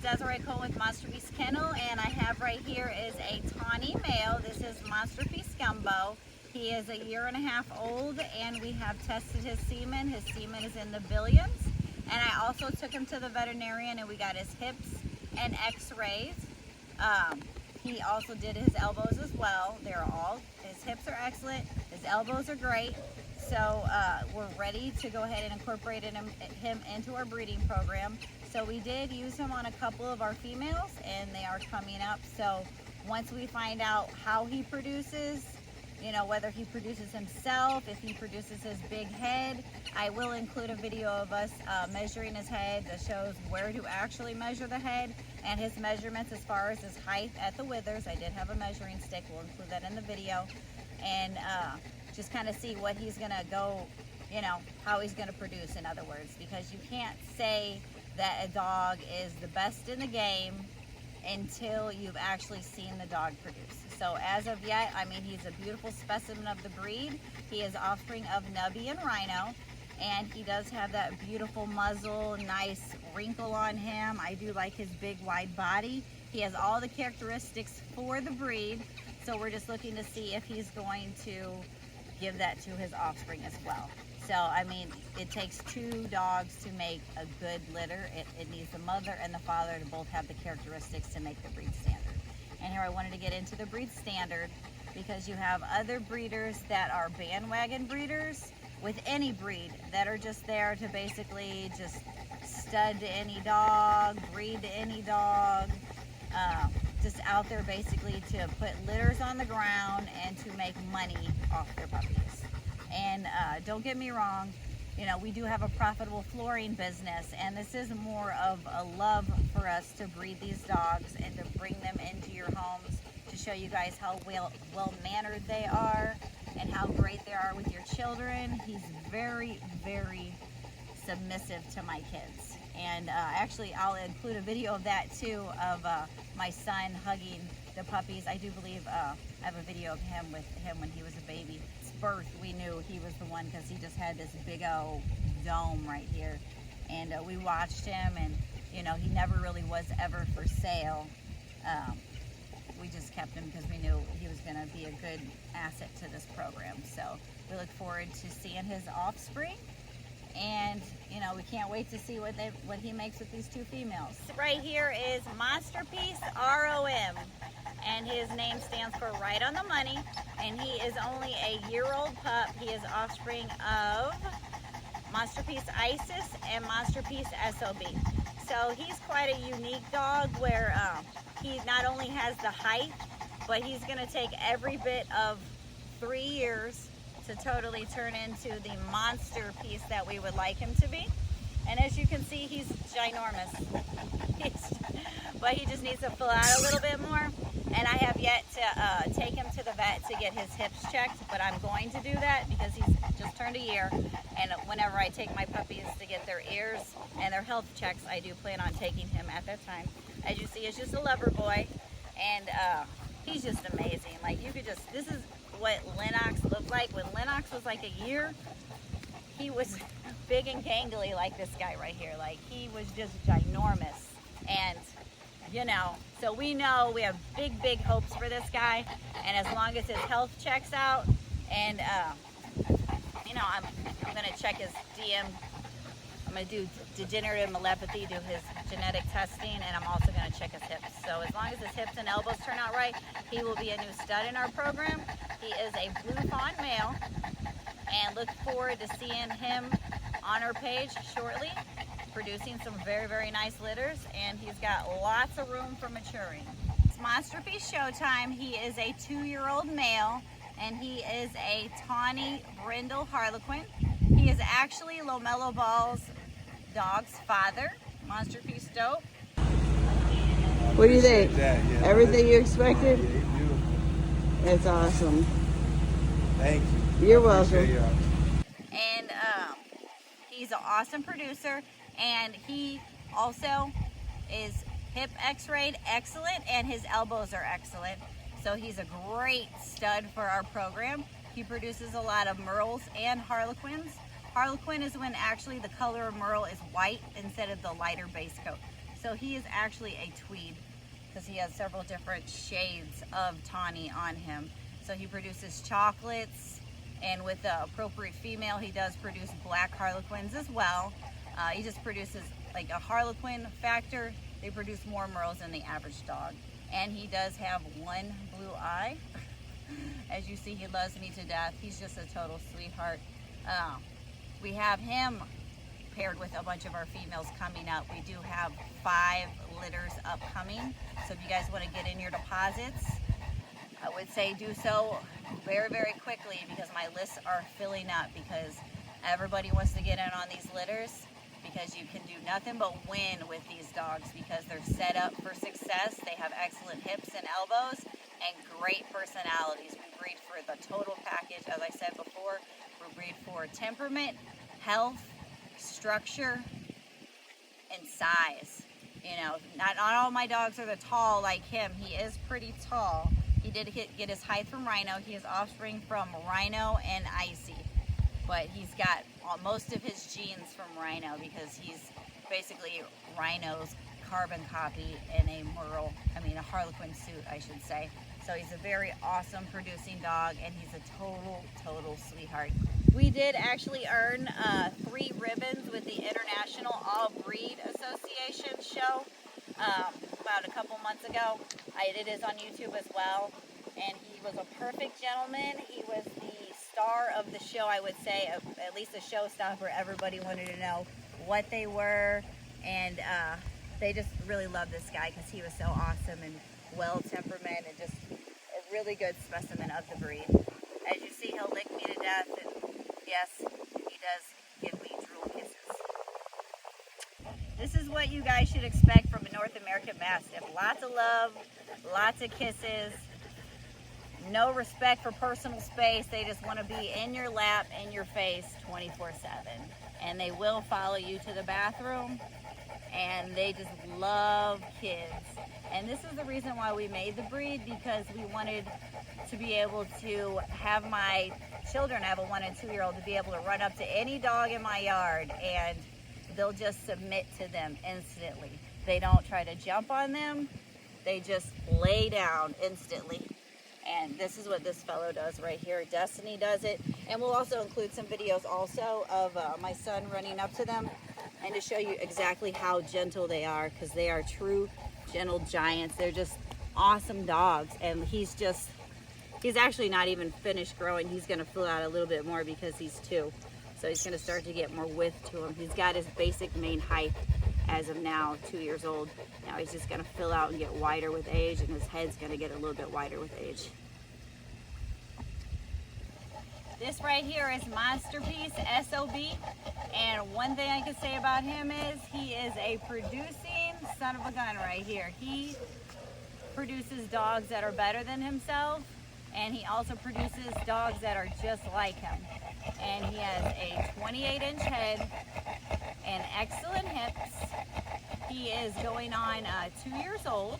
Desiree Cole with Masterpiece Kennel, and I have right here is a tawny male. This is Masterpiece Gumbo. He is a 1.5 years old, and we have tested his semen. His semen is in the billions. And I also took him to the veterinarian, and we got his hips and x-rays. He also did his elbows as well. His hips are excellent, his elbows are great. So we're ready to go ahead and incorporate him into our breeding program. So we did use him on a couple of our females, and they are coming up. So once we find out how he produces, you know, whether he produces himself, if he produces his big head, I will include a video of us measuring his head that shows where to actually measure the head and his measurements as far as his height at the withers. I did have a measuring stick. We'll include that in the video. And just kind of see what he's gonna go, you know, how he's gonna produce, in other words, because you can't say that a dog is the best in the game until you've actually seen the dog produce. So as of yet, I mean, he's a beautiful specimen of the breed. He is offspring of Nubby and Rhino, and he does have that beautiful muzzle, nice wrinkle on him. I do like his big wide body. He has all the characteristics for the breed, so we're just looking to see if he's going to give that to his offspring as well. So, I mean, it takes 2 dogs to make a good litter. It needs the mother and the father to both have the characteristics to make the breed standard. And here I wanted to get into the breed standard because you have other breeders that are bandwagon breeders with any breed that are just there to basically just stud to any dog, breed to any dog, just out there basically to put litters on the ground and to make money off their puppies. And don't get me wrong, you know, we do have a profitable flooring business, and this is more of a love for us to breed these dogs and to bring them into your homes to show you guys how well-mannered they are and how great they are with your children. He's very, very submissive to my kids. And actually, I'll include a video of that too, of my son hugging the puppies. I do believe I have a video of him with him when he was a baby. His birth, we knew he was the one because he just had this big old dome right here. And we watched him, and you know, he never really was ever for sale. We just kept him because we knew he was going to be a good asset to this program. So we look forward to seeing his offspring. And you know, we can't wait to see what he makes with these 2 females. Right here is Masterpiece ROM, and his name stands for Right on the Money. And he is only a 1-year-old pup. He is offspring of Masterpiece Isis and Masterpiece S.O.B. So he's quite a unique dog where he not only has the height, but he's going to take every bit of 3 years to totally turn into the monster piece that we would like him to be. And as you can see, he's ginormous. But he just needs to fill out a little bit more. And I have yet to take him to the vet to get his hips checked, but I'm going to do that because he's just turned 1 year. And whenever I take my puppies to get their ears and their health checks, I do plan on taking him at that time. As you see, he's just a lover boy, and he's just amazing. Like, you could just, this is what Lennox looked like. When Lennox was like 1 year, he was big and gangly like this guy right here. Like, he was just ginormous. And you know, so we know we have big, big hopes for this guy. And as long as his health checks out, and you know, I'm gonna check his DM. I'm gonna do degenerative myelopathy, do his genetic testing, and I'm also gonna check his hips. So as long as his hips and elbows turn out right, he will be a new stud in our program. He is a blue fawn male, and look forward to seeing him on our page shortly, producing some very, very nice litters, and he's got lots of room for maturing. It's Masterpiece Showtime. He is a 2-year-old male, and he is a tawny brindle harlequin. He is actually LaMelo Ball's dog's father. Masterpiece dope. What do you think? Yeah. Everything you expected? Yeah, beautiful. It's awesome. Thank you. You're welcome. And he's an awesome producer, and he also is hip x-rayed excellent, and his elbows are excellent. So he's a great stud for our program. He produces a lot of merles and harlequins. Harlequin is when actually the color of merle is white instead of the lighter base coat. So he is actually a tweed because he has several different shades of tawny on him. So he produces chocolates, and with the appropriate female, he does produce black harlequins as well. He just produces like a harlequin factor. They produce more merles than the average dog. And he does have one blue eye. As you see, he loves me to death. He's just a total sweetheart. We have him paired with a bunch of our females coming up. We do have 5 litters upcoming. So if you guys want to get in your deposits, I would say do so very, very quickly, because my lists are filling up, because everybody wants to get in on these litters, because you can do nothing but win with these dogs because they're set up for success. They have excellent hips and elbows and great personalities. We breed for the total package. As I said before, we breed for temperament, health, structure, and size. You know, not all my dogs are the tall like him. He is pretty tall. He did get his height from Rhino. He is offspring from Rhino and Icy. But he's got most of his genes from Rhino, because he's basically Rhino's carbon copy in a harlequin suit, I should say. So he's a very awesome producing dog, and he's a total sweetheart. We did actually earn 3 ribbons with the International All Breed Association show about a couple months ago. It is on YouTube as well, and he was a perfect gentleman. He was the star of the show, I would say, at least a showstopper. Everybody wanted to know what they were, and they just really loved this guy because he was so awesome and well temperament, and just a really good specimen of the breed. As you see, he'll lick me to death, and yes, he does give me drool kisses. This is what you guys should expect from a North American Mastiff. Lots of love, lots of kisses, no respect for personal space. They just want to be in your lap, in your face, 24/7. And they will follow you to the bathroom, and they just love kids. And this is the reason why we made the breed, because we wanted to be able to have my children, I have a 1- and 2-year-old, to be able to run up to any dog in my yard, and they'll just submit to them instantly. They don't try to jump on them. They just lay down instantly. And this is what this fellow does right here. Destiny does it. And we'll also include some videos also of my son running up to them, and to show you exactly how gentle they are, because they are true gentle giants. They're just awesome dogs. And he's actually not even finished growing. He's going to fill out a little bit more because he's 2. So he's going to start to get more width to him. He's got his basic main height as of now, 2 years old. Now he's just going to fill out and get wider with age, and his head's going to get a little bit wider with age. This right here is Masterpiece S.O.B. And one thing I can say about him is he is a producing son of a gun right here. He produces dogs that are better than himself, and he also produces dogs that are just like him. And he has a 28-inch head and excellent hips. He is going on 2 years old,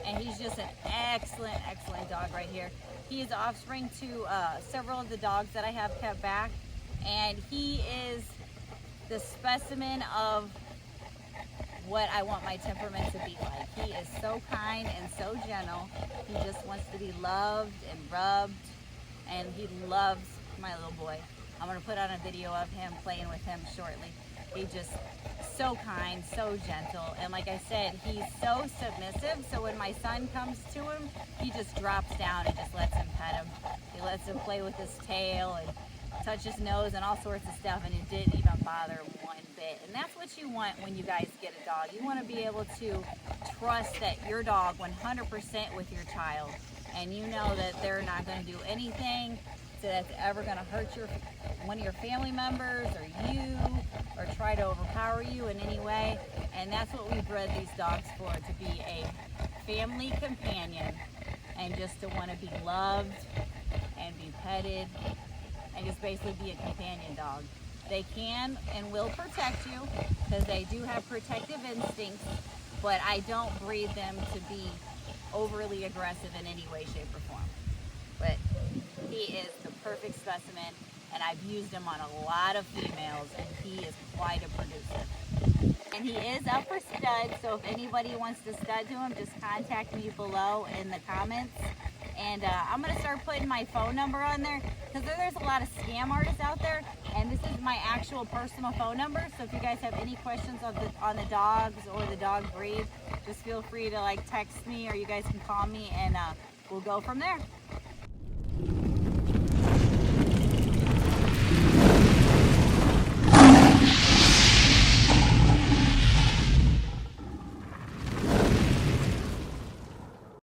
and he's just an excellent dog right here. He is offspring to several of the dogs that I have kept back, and he is the specimen of what I want my temperament to be like. He is so kind and so gentle. He just wants to be loved and rubbed, and he loves my little boy. I'm going to put on a video of him playing with him shortly. He's just so kind, so gentle, and like I said, he's so submissive, so when my son comes to him, he just drops down and just lets him pet him. He lets him play with his tail and touch his nose and all sorts of stuff, and it didn't even bother him one bit. And that's what you want when you guys get a dog. You want to be able to trust that your dog 100% with your child, and you know that they're not going to do anything that's ever going to hurt one of your family members or you, or try to overpower you in any way. And that's what we bred these dogs for, to be a family companion, and just to want to be loved and be petted, and just basically be a companion dog. They can and will protect you, because they do have protective instincts, but I don't breed them to be overly aggressive in any way, shape, or form. But he is the perfect specimen, and I've used him on a lot of females, and he is quite a producer. And he is up for stud, so if anybody wants to stud to him, just contact me below in the comments. And I'm going to start putting my phone number on there because there's a lot of scam artists out there, and this is my actual personal phone number. So if you guys have any questions on the dogs or the dog breed, just feel free to like text me, or you guys can call me, and we'll go from there.